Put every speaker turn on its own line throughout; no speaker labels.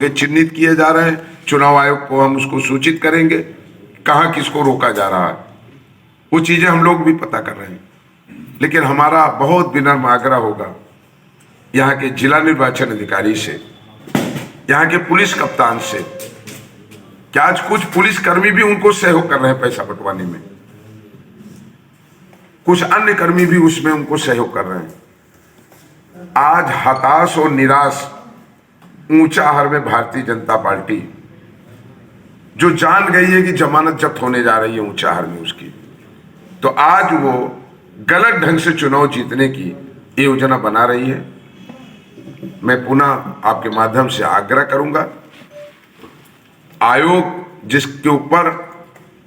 के चिन्हित किए जा रहे हैं। चुनाव आयोग को हम उसको सूचित करेंगे, कहाँ किसको रोका जा रहा है, वो चीजें हम लोग भी पता कर रहे हैं। लेकिन हमारा बहुत विनम्र आग्रह होगा यहाँ के जिला निर्वाचन अधिकारी से, यहाँ के पुलिस कप्तान से, कि आज कुछ पुलिसकर्मी भी उनको सहयोग कर रहे हैं पैसा बंटवाने में, कुछ अन्य कर्मी भी उसमें उनको सहयोग कर रहे हैं। आज हताश और निराश ऊंचाहार में भारतीय जनता पार्टी जो जान गई है कि जमानत जब्त होने जा रही है ऊंचाहार में उसकी, तो आज वो गलत ढंग से चुनाव जीतने की योजना बना रही है। मैं पुनः आपके माध्यम से आग्रह करूंगा, आयोग जिसके ऊपर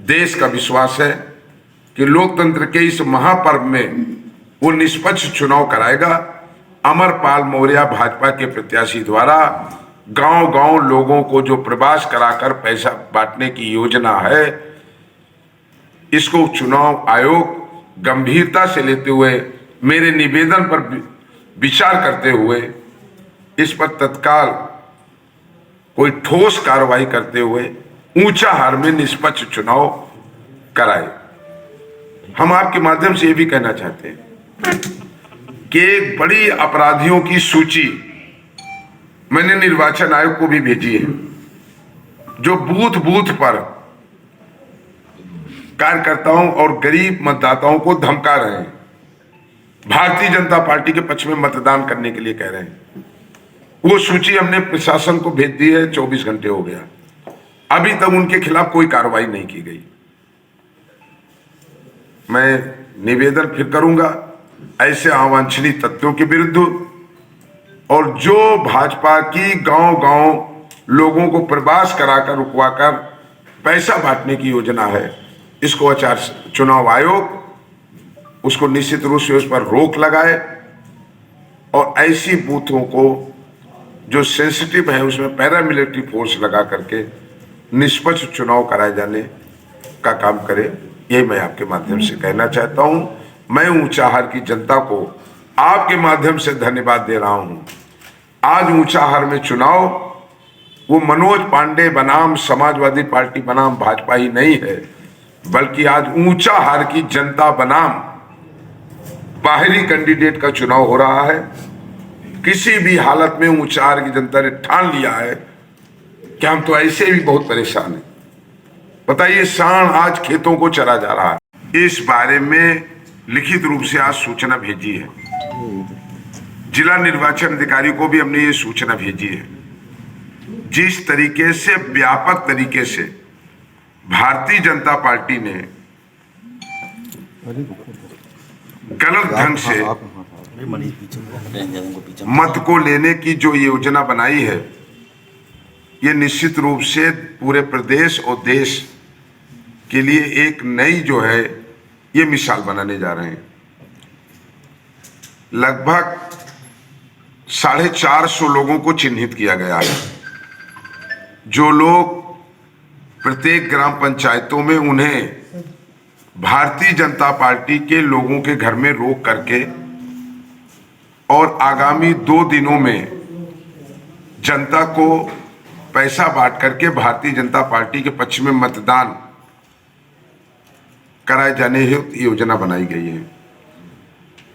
देश का विश्वास है कि लोकतंत्र के इस महापर्व में वो निष्पक्ष चुनाव कराएगा, अमरपाल मौर्य भाजपा के प्रत्याशी द्वारा गांव-गांव लोगों को जो प्रवास कराकर पैसा बांटने की योजना है, इसको चुनाव आयोग गंभीरता से लेते हुए, मेरे निवेदन पर विचार करते हुए इस पर तत्काल कोई ठोस कार्रवाई करते हुए ऊंचाहार में निष्पक्ष चुनाव कराए। हम आपके माध्यम से ये भी कहना चाहते हैं कि एक बड़ी अपराधियों की सूची मैंने निर्वाचन आयोग को भी भेजी है, जो बूथ बूथ पर कार्यकर्ताओं और गरीब मतदाताओं को धमका रहे हैं, भारतीय जनता पार्टी के पक्ष में मतदान करने के लिए कह रहे हैं। वो सूची हमने प्रशासन को भेज दी है, 24 घंटे हो गया, अभी तक उनके खिलाफ कोई कार्रवाई नहीं की गई। मैं निवेदन फिर करूंगा ऐसे अवांछनीय तत्वों के विरुद्ध, और जो भाजपा की गांव-गांव लोगों को प्रवास कराकर रुकवाकर पैसा बांटने की योजना है, इसको चुनाव आयोग उसको निश्चित रूप से उस पर रोक लगाए और ऐसी बूथों को जो सेंसिटिव है उसमें पैरामिलिट्री फोर्स लगा करके निष्पक्ष चुनाव कराए जाने का काम करे। यही मैं आपके माध्यम से कहना चाहता हूं। मैं ऊंचाहार की जनता को आपके माध्यम से धन्यवाद दे रहा हूं। आज ऊंचाहार में चुनाव वो मनोज पांडे बनाम समाजवादी पार्टी बनाम भाजपा ही नहीं है, बल्कि आज ऊंचाहार की जनता बनाम बाहरी कैंडिडेट का चुनाव हो रहा है। किसी भी हालत में ऊंचाहार की जनता ने ठान लिया है कि हम तो ऐसे भी बहुत परेशान हैं। बताइए, सांड आज खेतों को चरा जा रहा है। इस बारे में लिखित रूप से आज सूचना भेजी है, जिला निर्वाचन अधिकारी को भी हमने ये सूचना भेजी है। जिस तरीके से व्यापक तरीके से भारतीय जनता पार्टी ने गलत ढंग से मत को लेने की जो योजना बनाई है, ये निश्चित रूप से पूरे प्रदेश और देश के लिए एक नई जो है ये मिसाल बनाने जा रहे हैं। लगभग 450 लोगों को चिन्हित किया गया है, जो लोग प्रत्येक ग्राम पंचायतों में उन्हें भारतीय जनता पार्टी के लोगों के घर में रोक करके और आगामी 2 दिनों में जनता को पैसा बांट करके भारतीय जनता पार्टी के पक्ष में मतदान कराए जाने हेतु योजना बनाई गई है।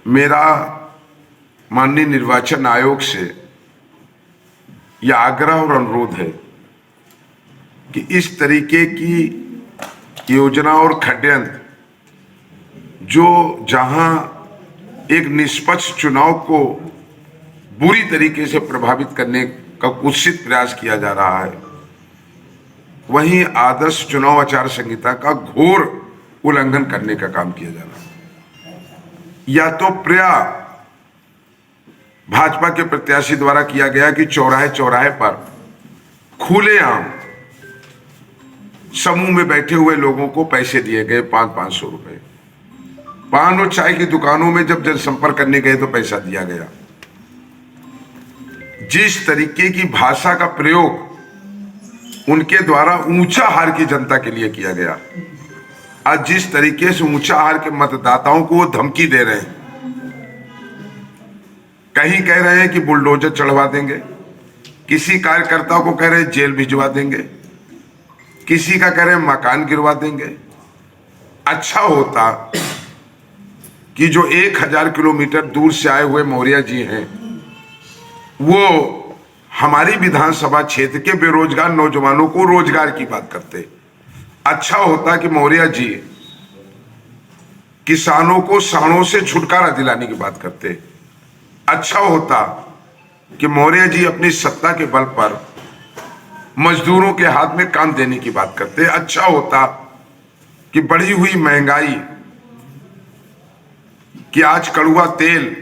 मेरा माननीय निर्वाचन आयोग से यह आग्रह और अनुरोध है कि इस तरीके की योजना और षड्यंत्र जो जहां एक निष्पक्ष चुनाव को बुरी तरीके से प्रभावित करने का कुत्सित प्रयास किया जा रहा है, वहीं आदर्श चुनाव आचार संहिता का घोर उल्लंघन करने का काम किया जा रहा है। या तो प्रयास भाजपा के प्रत्याशी द्वारा किया गया कि चौराहे चौराहे पर खुलेआम समूह में बैठे हुए लोगों को पैसे दिए गए, 500-500 रुपए। पान और चाय की दुकानों में जब जनसंपर्क करने गए तो पैसा दिया गया। जिस तरीके की भाषा का प्रयोग उनके द्वारा ऊंचाहार की जनता के लिए किया गया, आज जिस तरीके से ऊंचाहार के मतदाताओं को वो धमकी दे रहे हैं, कहीं कह रहे हैं कि बुलडोजर चढ़वा देंगे, किसी कार्यकर्ता को कह रहे जेल भिजवा देंगे, किसी का कह रहे मकान गिरवा देंगे। अच्छा होता कि जो 1000 किलोमीटर दूर से आए हुए मौर्य जी हैं, वो हमारी विधानसभा क्षेत्र के बेरोजगार नौजवानों को रोजगार की बात करते। अच्छा होता कि मौर्य जी किसानों को साड़ों से छुटकारा दिलाने की बात करते। अच्छा होता कि मौर्य जी अपनी सत्ता के बल पर मजदूरों के हाथ में काम देने की बात करते। अच्छा होता कि बढ़ी हुई महंगाई, कि आज कड़ुआ तेल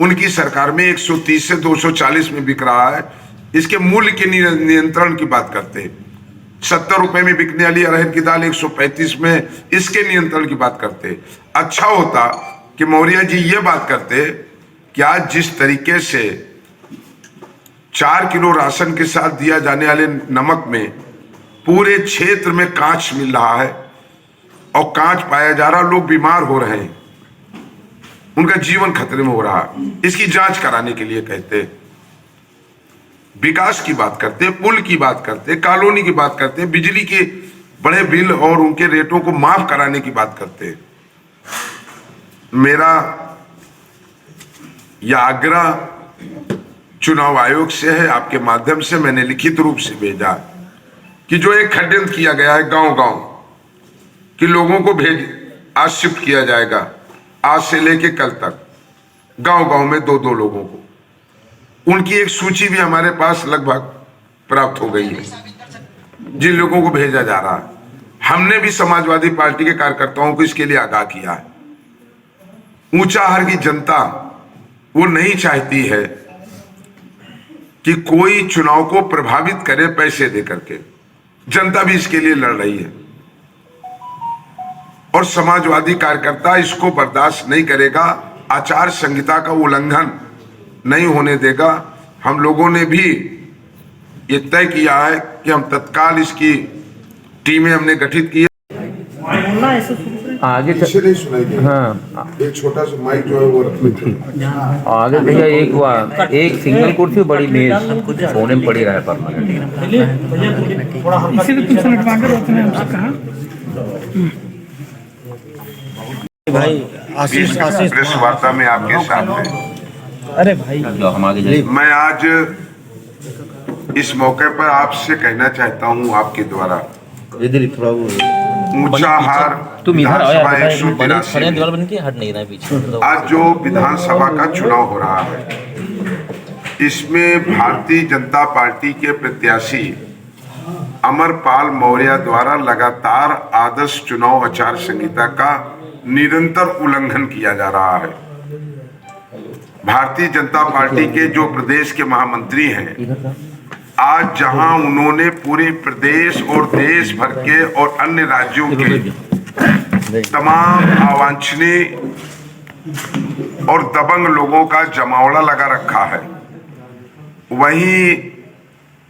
उनकी सरकार में 130 से 240 में बिक रहा है, इसके मूल्य के नियंत्रण की बात करते। 70 रुपए में बिकने वाली अरहर की दाल 135 में, इसके नियंत्रण की बात करते। अच्छा होता कि मौर्य जी ये बात करते कि आज जिस तरीके से 4 किलो राशन के साथ दिया जाने वाले नमक में पूरे क्षेत्र में कांच मिल रहा है और कांच पाया जा रहा, लोग बीमार हो रहे हैं, उनका जीवन खतरे में हो रहा है, इसकी जांच कराने के लिए कहते। विकास की बात करते, पुल की बात करते, कॉलोनी की बात करते, बिजली के बड़े बिल और उनके रेटों को माफ कराने की बात करते। मेरा यह आग्रह चुनाव आयोग से है, आपके माध्यम से मैंने लिखित रूप से भेजा कि जो एक षड्यंत्र किया गया है गांव गांव कि लोगों को आज शिफ्ट किया जाएगा, आज से लेके कल तक गांव गांव में 2-2 लोगों को, उनकी एक सूची भी हमारे पास लगभग प्राप्त हो गई है जिन लोगों को भेजा जा रहा है। हमने भी समाजवादी पार्टी के कार्यकर्ताओं को इसके लिए आगाह किया है। ऊंचाहार की जनता वो नहीं चाहती है कि कोई चुनाव को प्रभावित करे पैसे दे करके, जनता भी इसके लिए लड़ रही है और समाजवादी कार्यकर्ता इसको बर्दाश्त नहीं करेगा, आचार संहिता का उल्लंघन नहीं होने देगा। हम लोगों ने भी ये तय किया है कि हम तत्काल इसकी टीमें हमने गठित की।
आगे
नहीं सुनाई देगा।
हाँ,
एक छोटा सा माइक जो है वो रख लीजिए।
आगे भैया एक सिंगल कुर्सी बड़ी मेज सोने में पड़ी रहा परमानेंट।
इसीलिए कुछ एडवांटेज होते हैं हमसे कहा
भाई आशीष
प्रेस वार्ता में आपके साथ है।
अरे भाई
मैं आज इस मौके पर आपसे कहना चाहता हूं आपके द्वारा, ऊंचाहार विधानसभा 183 आज जो विधानसभा का चुनाव हो रहा है, इसमें भारतीय जनता पार्टी के प्रत्याशी अमरपाल मौर्य द्वारा लगातार आदर्श चुनाव आचार संहिता का निरंतर उल्लंघन किया जा रहा है। भारतीय जनता पार्टी के जो प्रदेश के महामंत्री हैं, आज जहां उन्होंने पूरे प्रदेश और देश भर के और अन्य राज्यों के तमाम अवांछनीय और दबंग लोगों का जमावड़ा लगा रखा है, वहीं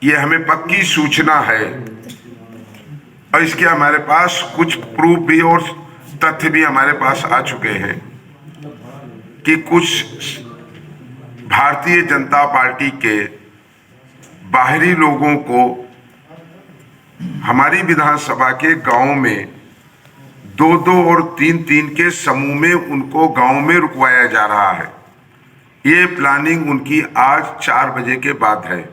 ये हमें पक्की सूचना है और इसके हमारे पास कुछ प्रूफ भी और तथ्य भी हमारे पास आ चुके हैं कि कुछ भारतीय जनता पार्टी के बाहरी लोगों को हमारी विधानसभा के गांव में 2-2 और 3-3 के समूह में उनको गांव में रुकवाया जा रहा है। ये प्लानिंग उनकी आज 4 बजे के बाद है,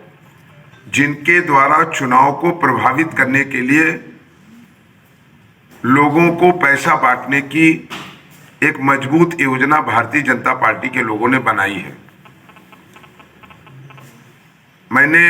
जिनके द्वारा चुनाव को प्रभावित करने के लिए लोगों को पैसा बांटने की एक मजबूत योजना भारतीय जनता पार्टी के लोगों ने बनाई है। मैंने